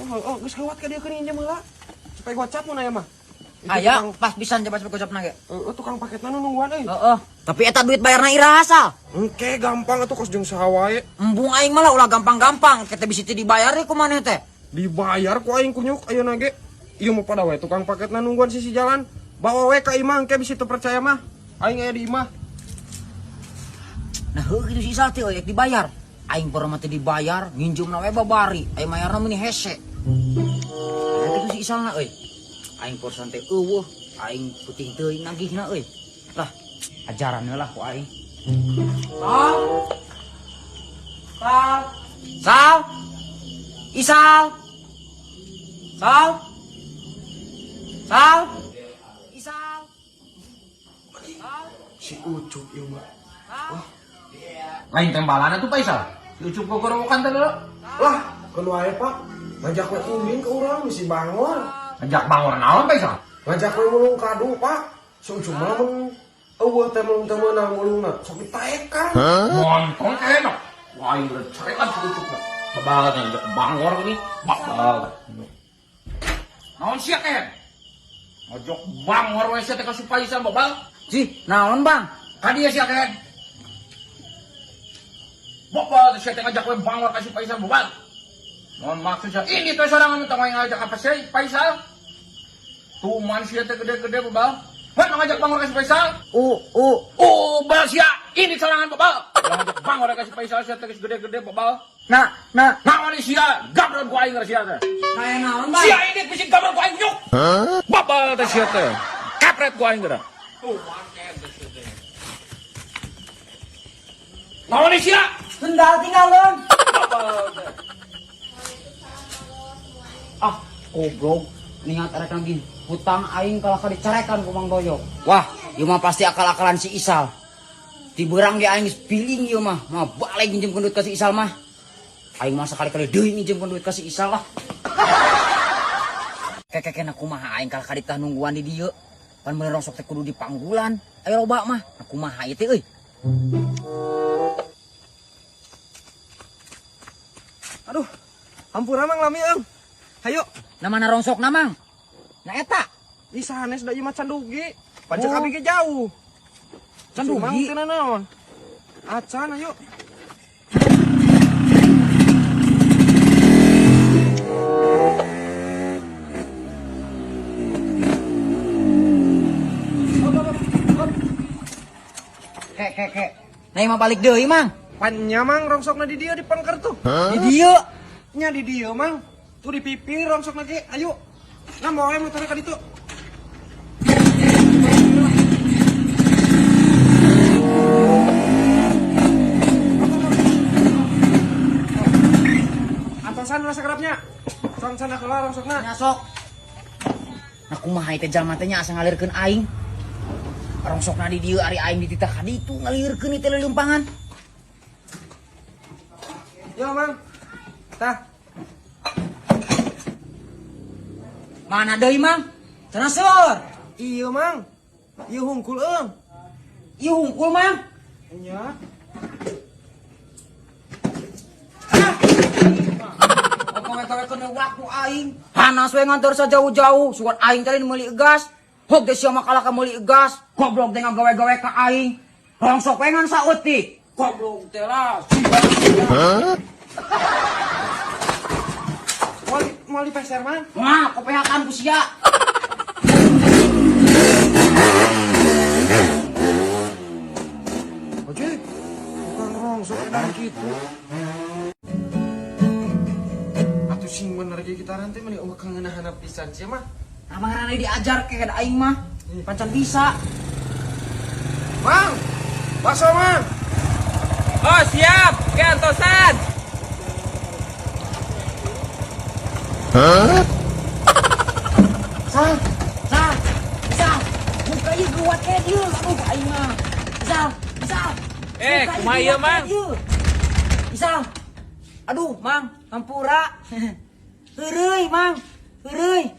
geus lewat ka dieu keun heula. Supaya gocap mun aya mah. Aya, pas pisan coba gocapna ge. Tukang paketna nu nungguan euy. Heeh. Tapi eta duit bayarna iraha. Engke gampang atuh kos jeung saha wae. Embung aing malah ulah gampang-gampang, kita bisa dibayar ku maneh teh. Dibayar ku aing kunyuk ayeuna ge. Ieu mah pada we tukang paketna nungguan sisi jalan. Bawa we ka imah engke bisa teu percaya mah. Aing aya di imah. Nah, heuh kitu si Isal teh euy dibayar. Aing pernah mah teh dibayar, nginjumna we babari. Aing mayarna meuni hese. Nah, kitu si Isalna euy. Aing porsan teh eueuh, aing puting teuing nagihna euy. Lah, ajaran heula ku aing. Sal. Isal. Sal. Isal. Si Ucup ieu mah. Lain tembalan tuh Faisal. Lucu gogorowokan teh lo. Lah, keun wae Pak. Ngajak we uling ke urang misi bangor. Ngajak bangor naon Faisal? Ngajak we mulung kadu Pak. Si Ucup mah mun eueuh teh mun teu meunang mulungna, sok ditaekan. Montong enak. Wah, ieu cerekan si Ucup mah. Babagat ngajak bangor gini. Babagat. Naon sia teh? Ngajak bangor we sia teh ka si Faisal babal. Si, naon bang? Kadieu sia teh. Bapak sia teh ngajak we bangor ka si Faisal babal. Mohon maksud saya, ini tuh sorangan tong ngajak apa sih Faisal? Tuman sia teh gede-gede babal. Mana ngajak bangor ka si Faisal? Bal sia, ini sorangan babal. Ngajak bangor ka si Faisal sia teh gede-gede babal. Nah. Naon sia, gabrol ku aing sia teh. Kayak naon bang? Sia ini bisik gabrol ku aing nyuk. Babal teh sia teh. Kapret ku aing geura. Tuman teh sia teh. Naon sia? Sendal tinggalin. Babal teh. Goblok. Niat arek lagi hutang aing kalau dicarekan ku Mang Doyo. Wah, ieu mah pasti akal-akalan si Isal. Ti beurang ge aing geus piling ieu mah balik nginjemkeun duit ka si Isal mah. Aing mah sakali-kali deui nginjemkeun duit ka si Isal lah. Kekekena kumaha aing kala tah nungguan di dieu. Pan bener sok teh kudu dipanggulan. Ayo loba mah. Kumaha ieu teh euy? Aduh, hampura Mang lami eung. Hayo, Namana rongsok namang. Nah eta, di sanes da ieu mah candugi. Pancek abi ge jauh. Candugi? Mang teu naon. Acan ayo. Kek. Nah mah balik deui Mang. Pannya Mang rongsokna di dieu di pangker tuh. Di dieu. Nya di dieu Mang. Tuh di pipi rongsokna ge. Ayo. Nah moal motor ka ditu. Antosan rasa kerapnya. Sana kelar rongsokna. Nyasok. Nah kumaha teh jalma teh nya asa ngalirkeun aing. Rongsokna di dieu ari aing dititah ka ditu ngalirkeun teh leulimpangan. Yo Mang. Tah. Mana deui Mang? Cenah seur. Ieu Mang. Ieu hungkul eung. Ieu hungkul Mang. Nya. Kowe-kowe waktu aing. Panas we ngantor sajauh-jauh, sugan aing teh meuli egas. Hok deh sia makalah ka meuli egas. Goblok teh ngagawe-gawe ka aing. Rongsok we ngan saeutik. Goblok teh lah. Mau dipeser Mang. Wah, kopehakan ku sia. Oke. Bukan rongsok edan kitu. Atuh sing bener ge kita nanti meni eueuh kangeunahana pisan sia mah. Amang rane diajar ke aing mah. Pancan bisa. Mang. Bakso Mang. Oh siap, ke Antosan. Sal. Buka ieu geuat ke dieu. Aduh aing mah. Sal. Kumaha ieu, Mang? Isal. Aduh, Mang, hampura. Heureuy, Mang. Heureuy.